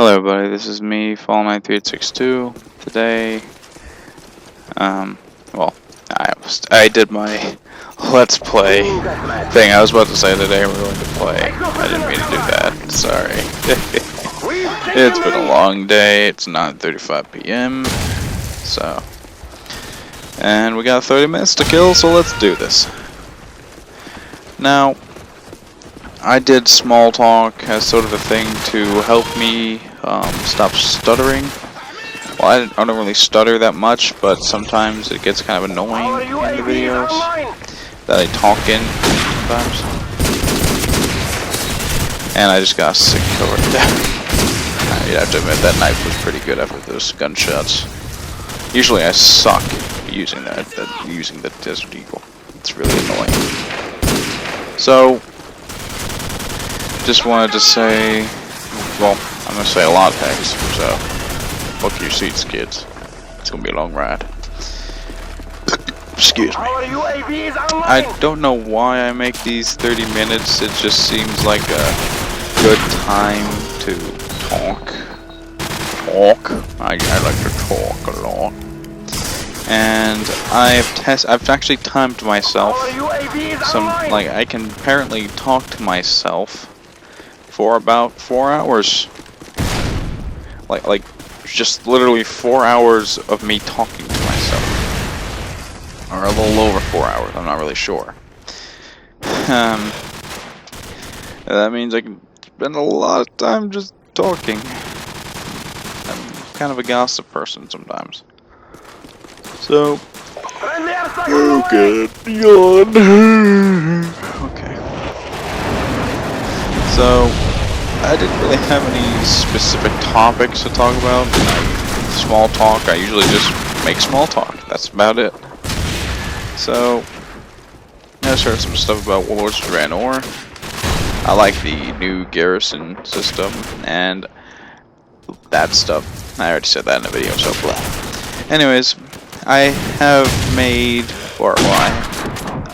Hello everybody, this is me, Fall93862. Today, well, I did my Let's Play thing. I was about to say today we're going to play. I didn't mean to do that, sorry. It's been a long day, it's 9:35 p.m. So, and we got 30 minutes to kill, so let's do this. Now, I did small talk as sort of a thing to help me stop stuttering. Well, I don't really stutter that much, but sometimes it gets kind of annoying in the videos that I talk in sometimes. And I just got a sick killer. You'd have to admit that knife was pretty good after those gunshots. Usually I suck using using the Desert Eagle. It's really annoying. So, just wanted to say, well, I'm going to say a lot of things, so book your seats, kids. It's going to be a long ride. Excuse me. I don't know why I make these 30 minutes, it just seems like a good time to talk. I like to talk a lot. And I've actually timed myself. I can apparently talk to myself for about 4 hours. Like just literally 4 hours of me talking to myself. Or a little over 4 hours, I'm not really sure. That means I can spend a lot of time just talking. I'm kind of a gossip person sometimes. So, oh god, yawn. Okay. So, I didn't really have any specific topics to talk about. Small talk, I usually just make small talk. That's about it. So, I just heard some stuff about Warlords of Draenor. I like the new garrison system, and that stuff. I already said that in the video, so blah. Anyways, I have made, or well, I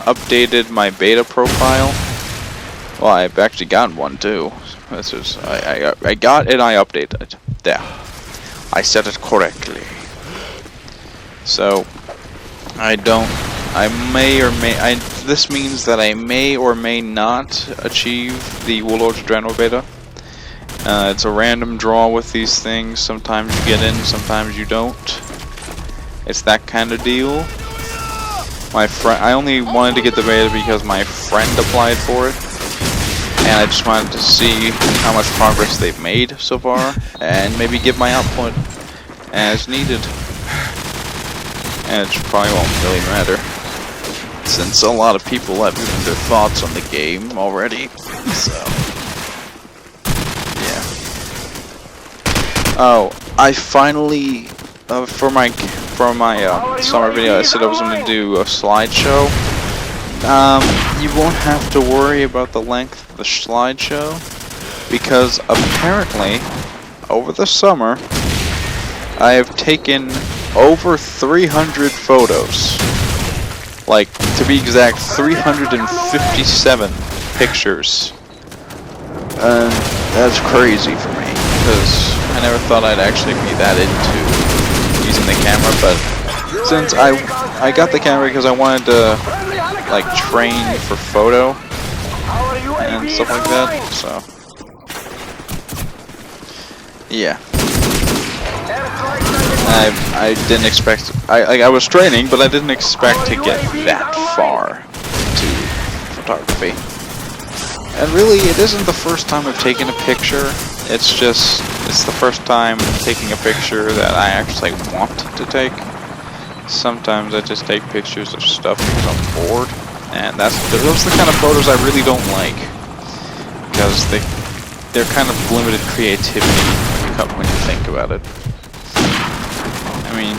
updated my beta profile. Well, I've actually gotten one too. This is I got and I updated it. There, I said it correctly. So this means that I may or may not achieve the Warlords of Draenor beta. It's a random draw with these things. Sometimes you get in, sometimes you don't. It's that kind of deal. I only wanted to get the beta because my friend applied for it. And I just wanted to see how much progress they've made so far, and maybe give my output as needed. And it probably won't really matter, since a lot of people have given their thoughts on the game already. So, yeah. Oh, I finally, for my summer video, I said I was going to do a slideshow. You won't have to worry about the length of the slideshow, because apparently, over the summer, I have taken over 300 photos. Like, to be exact, 357 pictures. And that's crazy for me, because I never thought I'd actually be that into using the camera, but since I got the camera because I wanted to like train for photo and stuff like that, so yeah. I didn't expect, I was training, but I didn't expect to get that far into photography. And really, it isn't the first time I've taken a picture, it's the first time taking a picture that I actually want to take. Sometimes I just take pictures of stuff because I'm bored, and those are the kind of photos I really don't like, because they're kind of limited creativity when you think about it. I mean,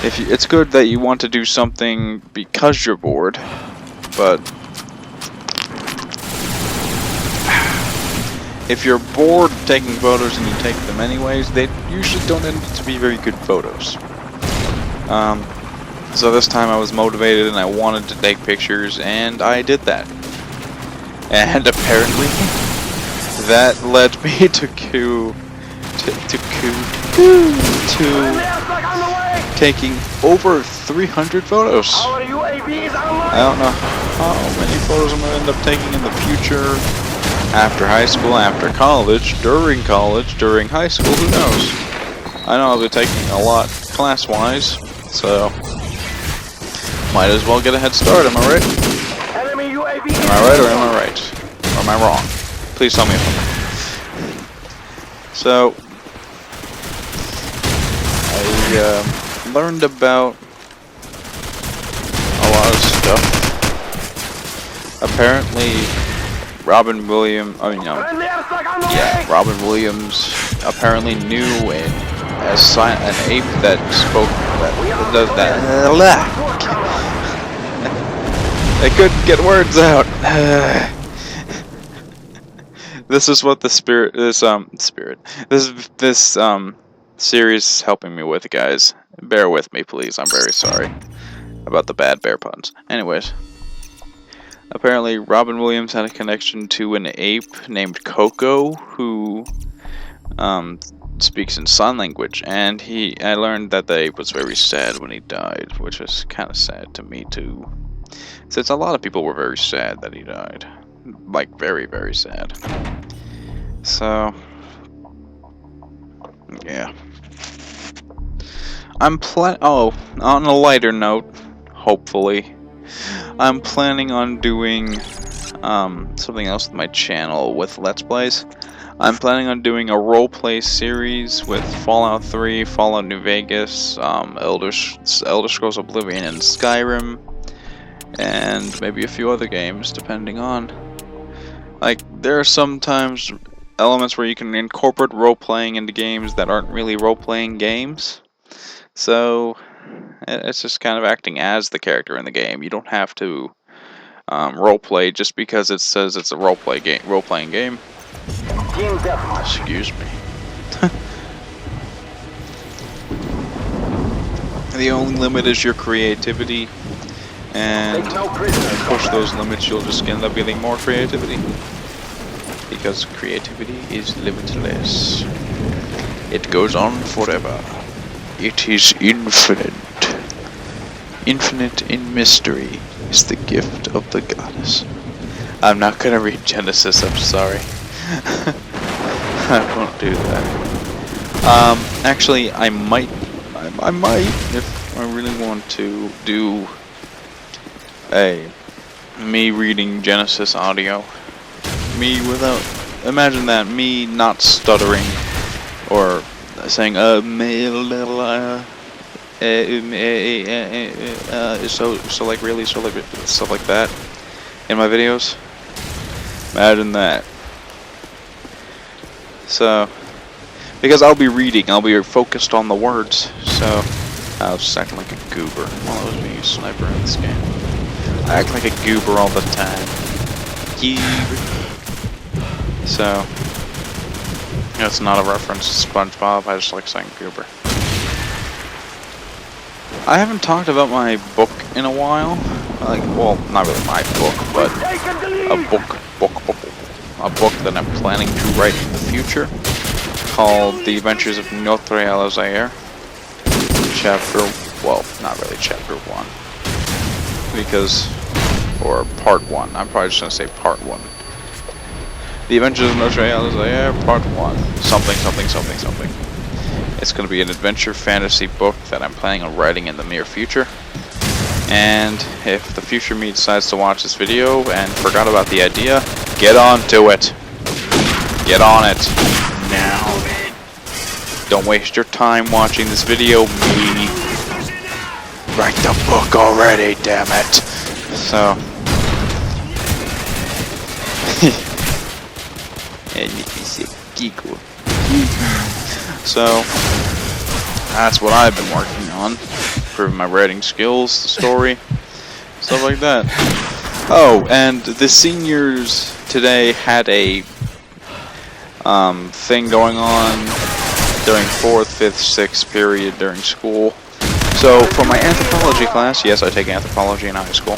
it's good that you want to do something because you're bored, but if you're bored taking photos and you take them anyways, they usually don't end up to be very good photos. So this time I was motivated and I wanted to take pictures, and I did that. And apparently, that led me to taking over 300 photos. I don't know how many photos I'm gonna end up taking in the future, after high school, after college, during high school, who knows? I know I'll be taking a lot class-wise, so might as well get a head start, am I right? Am I right or am I right? Or am I wrong? Please tell me if I'm right. So, I learned about a lot of stuff. Apparently, Robin Williams apparently knew an ape that spoke, that does that. I couldn't get words out. This is what this series is helping me with, guys. Bear with me, please. I'm very sorry about the bad bear puns. Anyways, apparently Robin Williams had a connection to an ape named Coco who speaks in sign language, and I learned that the ape was very sad when he died, which was kind of sad to me too, since a lot of people were very sad that he died, like very, very sad. So yeah, on a lighter note, hopefully, I'm planning on doing something else with my channel with Let's Plays. I'm planning on doing a roleplay series with Fallout 3, Fallout New Vegas, Elder Scrolls Oblivion, and Skyrim, and maybe a few other games, depending on. Like, there are sometimes elements where you can incorporate role-playing into games that aren't really role-playing games. So, it's just kind of acting as the character in the game. You don't have to roleplay just because it says it's a role-playing game. Excuse me. The only limit is your creativity, and if you push those limits, you'll just end up getting more creativity. Because creativity is limitless. It goes on forever. It is infinite. Infinite in mystery is the gift of the goddess. I'm not gonna read Genesis, I'm sorry. I won't do that. Actually, I might, if I really want to do me reading Genesis audio. Imagine that, me not stuttering, or saying, so like really, so like, stuff like that, in my videos. Imagine that. So, because I'll be reading, I'll be focused on the words, so I'll just act like a goober. Well, I was being a sniper in this game. I act like a goober all the time. Goober. So, it's not a reference to SpongeBob, I just like saying goober. I haven't talked about my book in a while. Like, well, not really my book, but a book that I'm planning to write in the future, called The Adventures of Notre Alzaire. Not really chapter 1. Or part 1. I'm probably just gonna say part 1. The Adventures of Notre Alzaire, part 1. Something. It's gonna be an adventure fantasy book that I'm planning on writing in the near future. And if the future me decides to watch this video and forgot about the idea, get on to it. Get on it. Now. Don't waste your time watching this video, me. Write the book already, damn it. So. So, that's what I've been working on. Improving my writing skills, the story, stuff like that. Oh, and the seniors today had a thing going on during 4th, 5th, 6th period during school. So for my anthropology class, yes, I take anthropology in high school.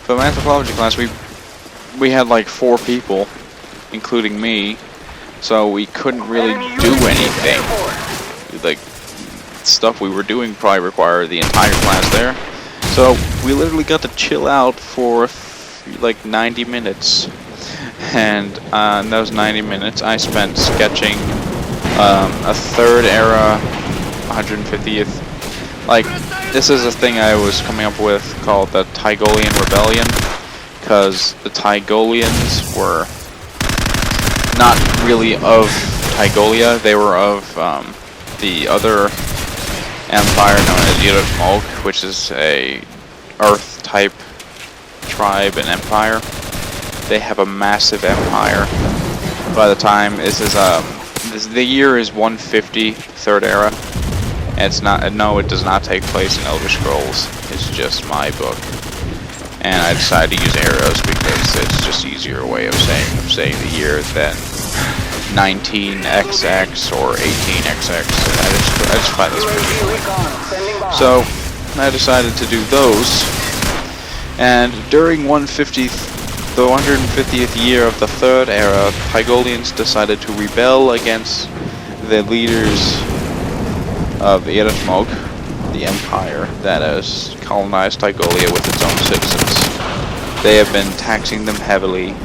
For my anthropology class, we had like 4 people including me, so we couldn't really do anything. Like, stuff we were doing probably required the entire class there. So we literally got to chill out for like 90 minutes. And in those 90 minutes I spent sketching a third era 150th. Like, this is a thing I was coming up with called the Tygolian Rebellion, because the Tygolians were not really of Tygolia, they were of the other empire known as Yirut Mok, which is a Earth type tribe and empire. They have a massive empire. By the time the year is 150, third era. It's not. No, it does not take place in Elder Scrolls. It's just my book, and I decided to use arrows because it's just easier way of saying the year than 19XX or 18XX. I just find this pretty funny. So I decided to do those, and during the 150th year of the Third Era, Tygolians decided to rebel against the leaders of Yirut Mok, the empire that has colonized Tygolia with its own citizens. They have been taxing them heavily,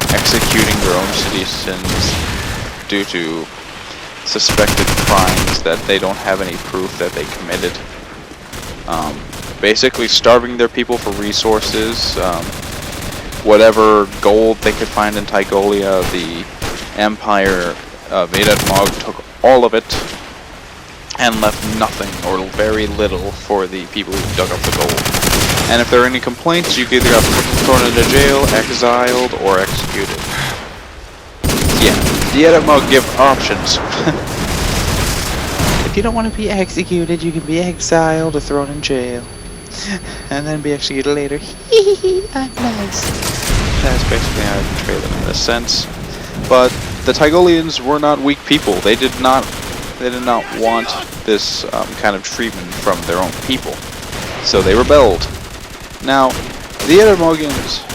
executing their own citizens due to suspected crimes that they don't have any proof that they committed. Basically starving their people for resources, whatever gold they could find in Tygolia. The empire of Yirut Mok took all of it and left nothing or very little for the people who dug up the gold. And if there are any complaints, you either got thrown into jail, exiled, or executed. Yeah, the Yirut Mok give options. If you don't want to be executed, you can be exiled or thrown in jail. And then be executed later. I'm nice. That's basically how I portray them in this sense. But the Tygolians were not weak people. They did not want this kind of treatment from their own people, so they rebelled. Now, the Yirut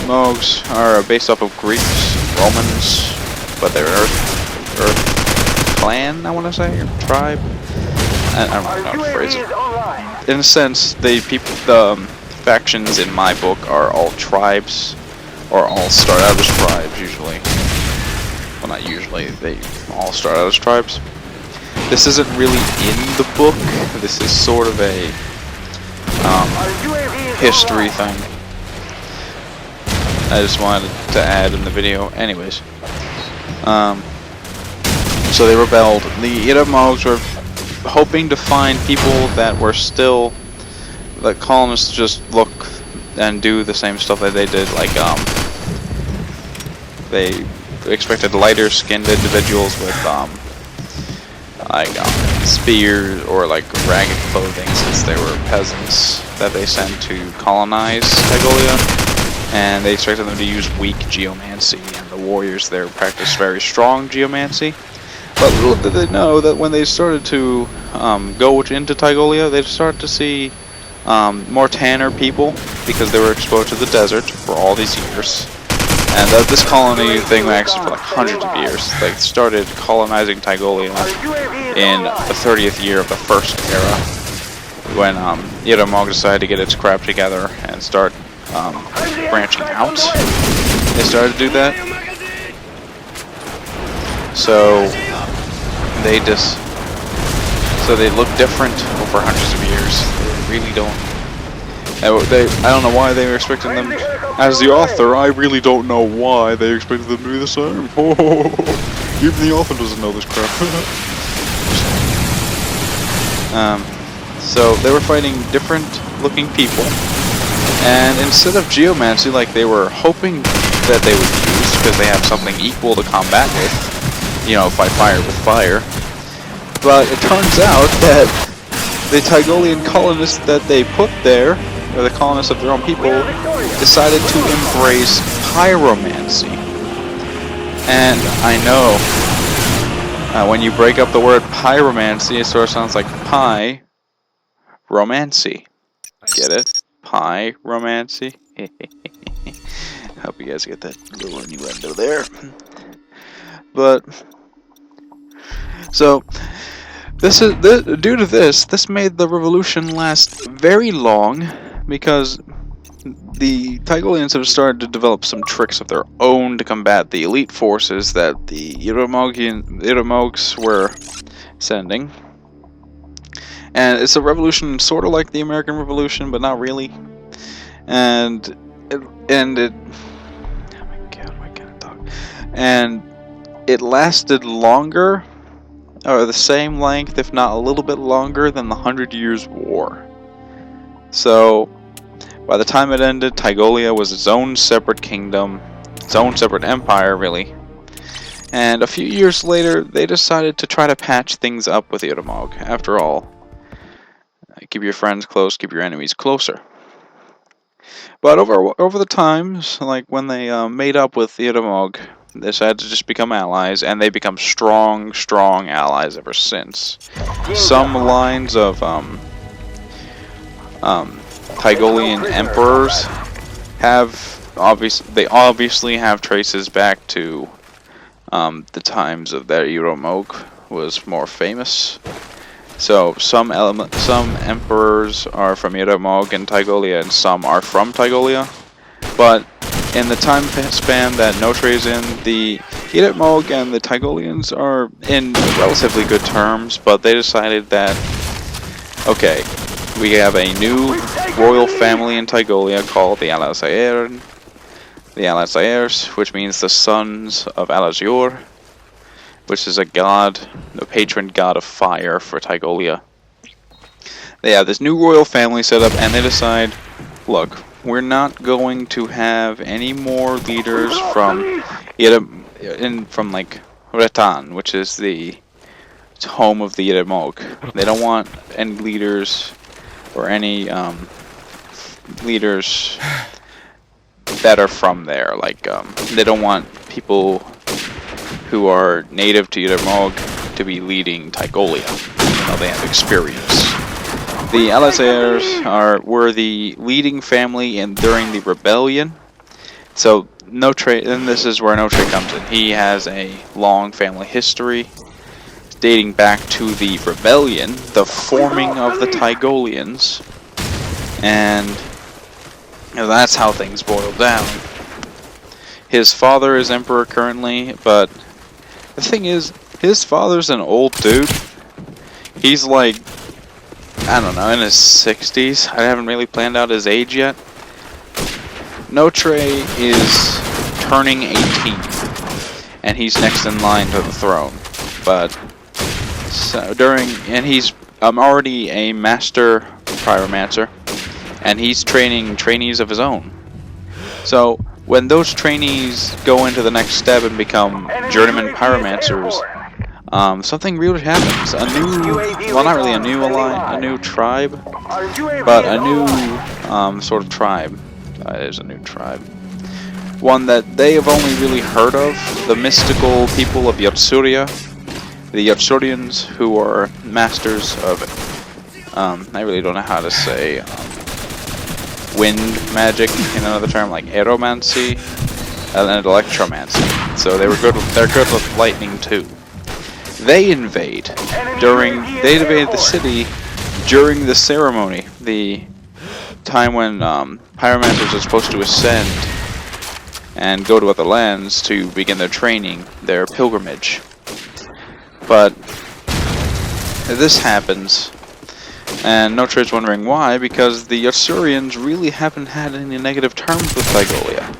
Mogs are based off of Greeks, Romans, but they're Earth clan, I want to say, or tribe. I don't know how to phrase it. In a sense, the factions in my book are all tribes, or all start out as tribes usually. Well, not usually. They all start out as tribes. This isn't really in the book. This is sort of a history thing. I just wanted to add in the video. Anyways, so they rebelled. The Yirut Mogs were hoping to find people that were still, the colonists just look and do the same stuff that they did. Like they expected lighter skinned individuals with like spears or like ragged clothing, since they were peasants that they sent to colonize Tygolia, and they expected them to use weak geomancy, and the warriors there practiced very strong geomancy. But little did they know that when they started to go into Tygolia, they started to see more tanner people, because they were exposed to the desert for all these years. And this colony thing lasted for like hundreds of years. They started colonizing Tygolia in the 30th year of the First Era, when Yirut Mok decided to get its crap together and start branching out. They started to do that. So they look different over hundreds of years. They really don't. I don't know why they were expecting them. As the author, I really don't know why they expected them to be the same. Even the author doesn't know this crap. So they were fighting different looking people, and instead of geomancy, like they were hoping that they would use, because they have something equal to combat with, you know, fight fire with fire. But it turns out that the Tygolian colonists that they put there, or the colonists of their own people, decided to embrace pyromancy. And I know, when you break up the word pyromancy, it sort of sounds like pie romancy. Get it? Pie romancy. Hope you guys get that little innuendo there. but so due to this made the revolution last very long, because the Tygolians have started to develop some tricks of their own to combat the elite forces that the Iramogs were sending. And it's a revolution sort of like the American Revolution, but not really. And it oh my god, why can't I talk? And it lasted longer, or the same length, if not a little bit longer, than the 100 Years' War. So, by the time it ended, Tygolia was its own separate kingdom, its own separate empire, really. And a few years later, they decided to try to patch things up with Iramog. After all, keep your friends close, keep your enemies closer. But over the times, like when they made up with Iramog, they decided to just become allies, and they become strong allies ever since. Some lines of Tygolian emperors obviously have traces back to the times of that Iramog was more famous. So some emperors are from Iramog and Tygolia, and some are from Tygolia. But in the time span that Notre is in, the Iramog and the Tygolians are in relatively good terms, but they decided that, okay, we have a new royal family in Tygolia called the Alazaires, which means the sons of Alazior, which is a god, the patron god of fire for Tygolia. They have this new royal family set up, and they decide, look, we're not going to have any more leaders from like Retan, which is the home of the Iramog. They don't want any leaders or any leaders that are from there. Like they don't want people who are native to Iramog to be leading Tygolia, even though they have experience. The Alazaires were the leading family during the rebellion. So Notre, and this is where Notre comes in. He has a long family history dating back to the rebellion, the forming of the Tygolians, and that's how things boil down. His father is emperor currently, but the thing is, his father's an old dude. He's like, I don't know, in his 60s. I haven't really planned out his age yet. Notre is turning 18, and he's next in line to the throne. But so he's already a master pyromancer, and he's training trainees of his own. So when those trainees go into the next step and become journeyman pyromancers, something weird happens. A new, well, not really a new tribe, but a new sort of tribe. It is a new tribe. One that they have only really heard of, the mystical people of Yotsuria, the Yotsurians, who are masters of, I really don't know how to say, wind magic, in another term, like aeromancy, and electromancy. So they're good with lightning too. They invaded the city during the ceremony, the time when pyromancers are supposed to ascend and go to other lands to begin their training, their pilgrimage. But this happens, and Notre is wondering why, because the Yotsurians really haven't had any negative terms with Tygolia.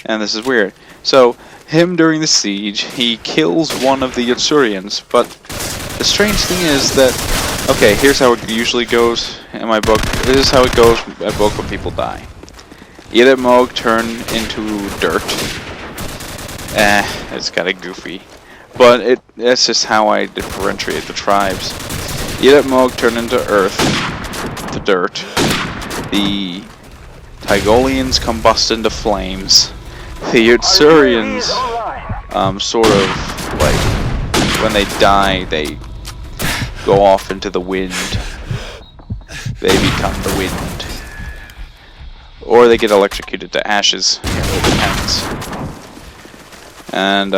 And this is weird. So, him during the siege, he kills one of the Yotsurians, but the strange thing is that, okay, here's how it usually goes in my book. This is how it goes in my book when people die. Iramog turn into dirt. It's kind of goofy. But that's just how I differentiate the tribes. Iramog turn into earth, to dirt. The Tygolians combust into flames. The Yotsurians, sort of, like, when they die, they go off into the wind. They become the wind. Or they get electrocuted to ashes. It depends. And,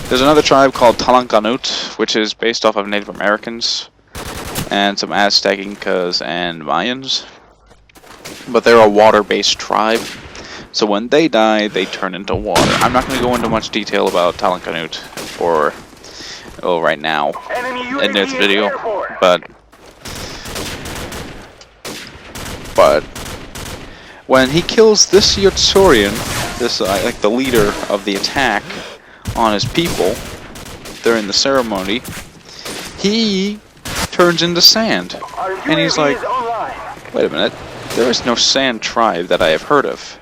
There's another tribe called Talankanut, which is based off of Native Americans and some Aztec, Incas, and Mayans. But they're a water-based tribe, so when they die, they turn into water. I'm not going to go into much detail about Talankanut right now in this video, but when he kills this Yotsurian, this like the leader of the attack on his people during the ceremony, he turns into sand, and he's like, wait a minute, there is no sand tribe that I have heard of.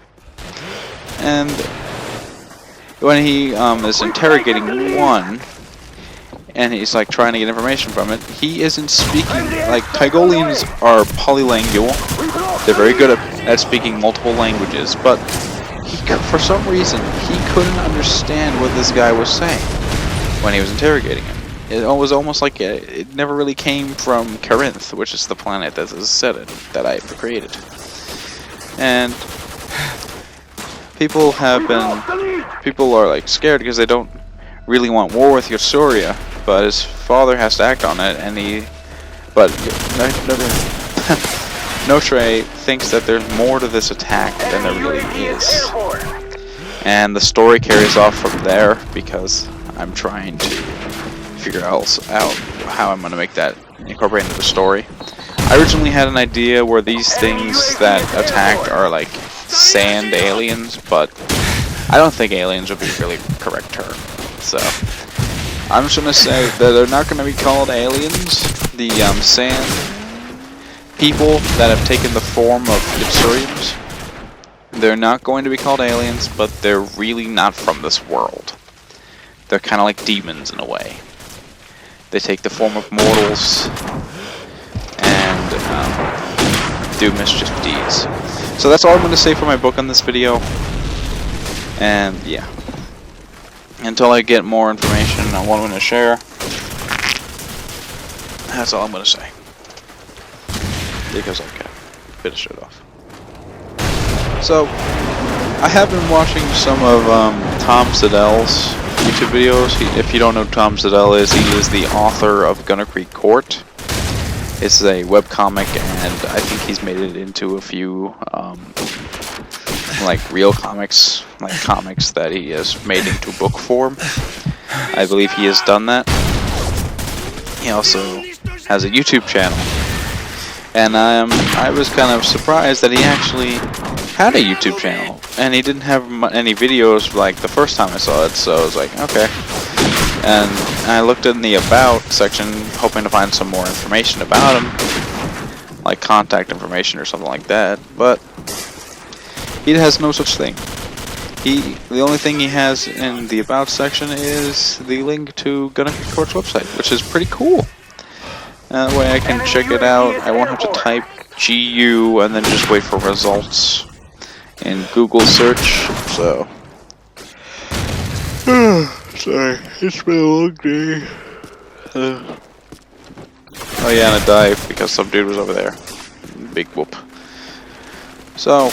And when he is interrogating one, and he's like trying to get information from it, he isn't speaking. Like, Tygolians are polylingual. They're very good at speaking multiple languages, but for some reason he couldn't understand what this guy was saying when he was interrogating him. It was almost like it never really came from Corinth, which is the planet that is set in, that I created. And people are like scared because they don't really want war with Yotsuria, but his father has to act on it, and Notre thinks that there's more to this attack than there really is. And the story carries off from there, because I'm trying to figure out how I'm going to make that incorporate into the story. I originally had an idea where these things that attacked are like sand aliens, but I don't think aliens would be a really correct term. So I'm just going to say that they're not going to be called aliens. The sand people that have taken the form of Yotsurians, they're not going to be called aliens, but they're really not from this world. They're kind of like demons in a way. They take the form of mortals and do mischief deeds. So that's all I'm going to say for my book on this video. And yeah, until I get more information on what I'm going to share, that's all I'm going to say. Because I can finish it off. So, I have been watching some of Tom Siddell's YouTube videos. If you don't know who Tom Siddell is, he is the author of Gunner Creek Court. It's a webcomic, and I think he's made it into a few like real comics, like comics that he has made into book form. I believe he has done that. He also has a YouTube channel. And I was kind of surprised that he actually had a YouTube channel, and he didn't have any videos like the first time I saw it, so I was like, okay. And I looked in the About section, hoping to find some more information about him, like contact information or something like that, but he has no such thing. The only thing he has in the About section is the link to Gunner Creek Court's website, which is pretty cool. That way I can check it out. I won't have to type GU and then just wait for results in Google search. So, sorry, it's been a long day. Oh yeah, and I died because some dude was over there. Big whoop. So,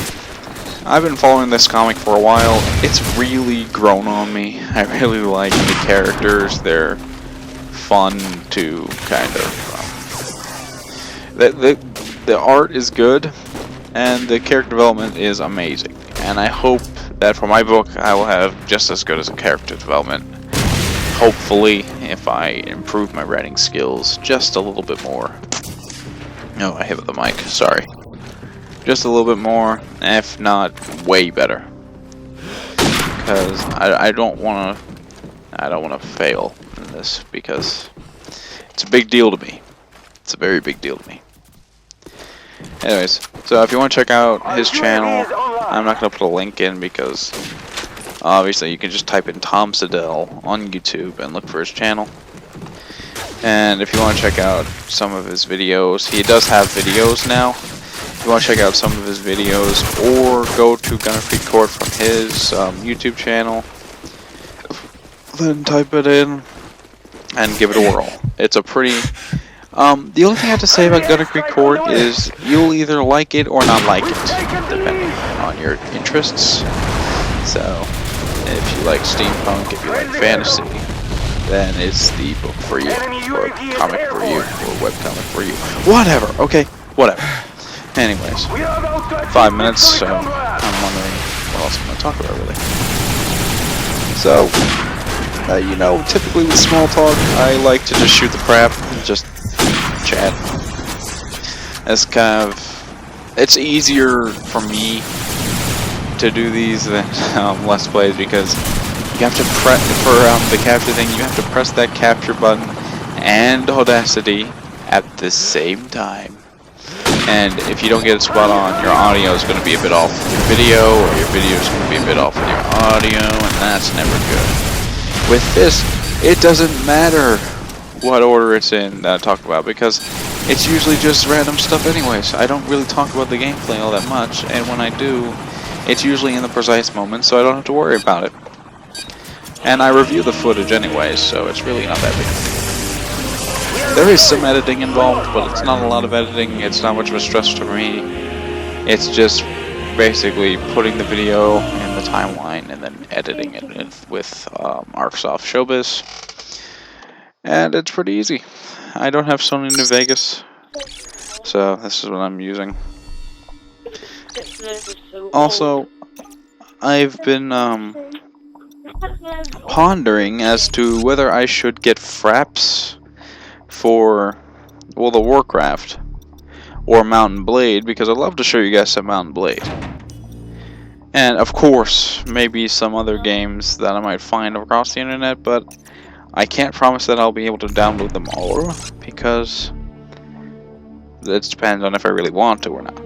I've been following this comic for a while. It's really grown on me. I really like the characters. They're fun to kind of... The art is good, and the character development is amazing. And I hope that for my book, I will have just as good as a character development. Hopefully, if I improve my writing skills just a little bit more. No, I hit the mic, sorry. Just a little bit more, if not way better. Because I don't want to fail in this, because it's a big deal to me. It's a very big deal to me. Anyways, so if you want to check out his channel, I'm not going to put a link in because obviously you can just type in Tom Siddell on YouTube and look for his channel. And if you want to check out some of his videos, he does have videos now. If you want to check out some of his videos, or go to Gunner Creek Court from his YouTube channel, then type it in and give it a whirl. It's a pretty... the only thing I have to say about Gunner Creek Court is you'll either like it or not like it, depending on your interests. So, if you like steampunk, if you like fantasy, then it's the book for you, or comic for you, or webcomic for you. Whatever, okay? Whatever. Anyways, 5 minutes, so I'm wondering what else I'm going to talk about, really. So, you know, typically with small talk, I like to just shoot the crap and just chat. It's kind of, it's easier for me to do these than Let's Plays, because you have to press, for the capture thing, you have to press that capture button and Audacity at the same time. And if you don't get it spot on, your audio is going to be a bit off with your video, or your video is going to be a bit off with your audio, and that's never good. With this, it doesn't matter what order it's in that I talk about, because it's usually just random stuff anyways. I don't really talk about the gameplay all that much, and when I do, it's usually in the precise moment, so I don't have to worry about it. And I review the footage anyways, so it's really not that big of a deal. There is some editing involved, but it's not a lot of editing. It's not much of a stress to me. It's just basically putting the video in the timeline and then editing it with Arcsoft Showbiz. And it's pretty easy. I don't have Sony New Vegas, so this is what I'm using. Also, I've been pondering as to whether I should get Fraps for, well, the Warcraft or Mountain Blade, because I'd love to show you guys some Mountain Blade. And of course, maybe some other games that I might find across the internet, but I can't promise that I'll be able to download them all, because it depends on if I really want to or not.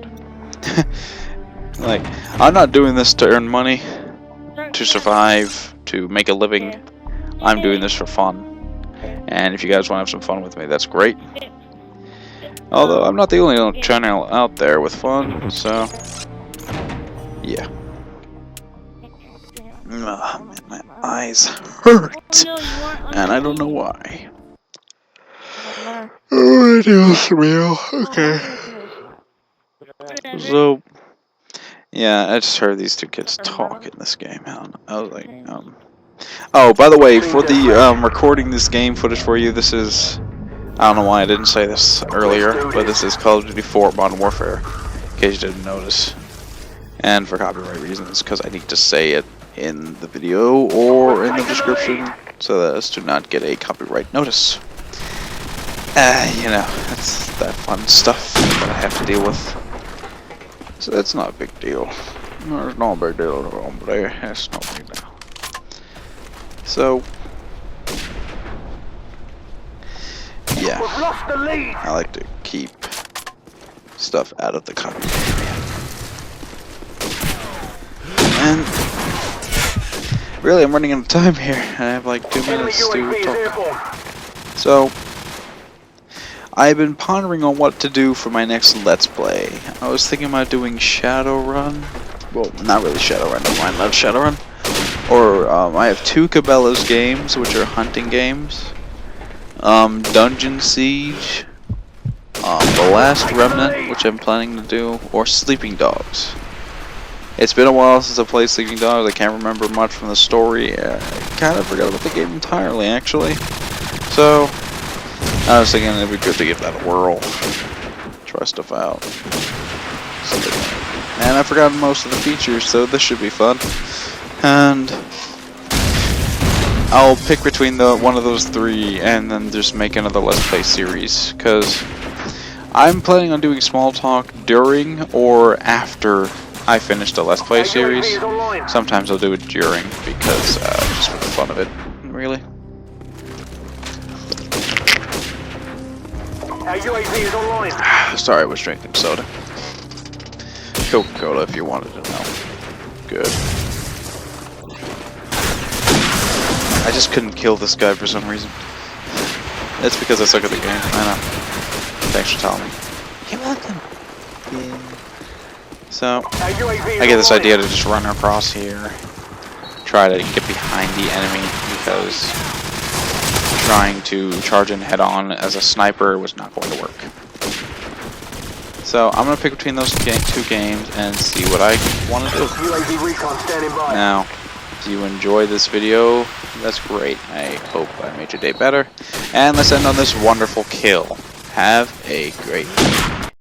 Like, I'm not doing this to earn money, to survive, to make a living. I'm doing this for fun. And if you guys want to have some fun with me, that's great. Although, I'm not the only channel out there with fun, so yeah. Man, my eyes hurt, and I don't know why. Oh, it is real. Okay. So, yeah, I just heard these two kids talk in this game. I was like, Oh, by the way, for the recording this game footage for you, this is, I don't know why I didn't say this earlier, but this is Call of Duty 4 Modern Warfare, in case you didn't notice. And for copyright reasons, because I need to say it in the video or in the description, so as to not get a copyright notice. You know, that's that fun stuff that I have to deal with. So that's not a big deal. There's no big deal over there. That's no big deal. So, yeah, I like to keep stuff out of the copyright area. And really, I'm running out of time here. I have like 2 minutes to talk. So, I've been pondering on what to do for my next Let's Play. I was thinking about doing Shadowrun. Well, not really Shadowrun, never mind, not Shadowrun. Or, I have 2 Cabela's games, which are hunting games. Dungeon Siege. The Last Remnant, which I'm planning to do. Or Sleeping Dogs. It's been a while since I played Sleeping Dogs. I can't remember much from the story. I kind of forgot about the game entirely, actually. So, I was thinking it'd be good to give that a whirl. Try stuff out. And I've forgotten most of the features, so this should be fun. And I'll pick between one of those 3 and then just make another Let's Play series, because I'm planning on doing small talk during or after I finish the Let's Play series. Sometimes I'll do it during, because just for the fun of it, really. UAV is online. Sorry, I was drinking soda. Coca-Cola, if you wanted to know. Good. I just couldn't kill this guy for some reason. That's because I suck at the game. I know. Thanks for telling me. You're welcome. Yeah. So, I get this idea to just run across here. Try to get behind the enemy, because trying to charge in head-on as a sniper was not going to work. So I'm going to pick between those 2 games and see what I want to do. Now, If you enjoyed this video, that's great. I hope I made your day better. And let's end on this wonderful kill. Have a great day.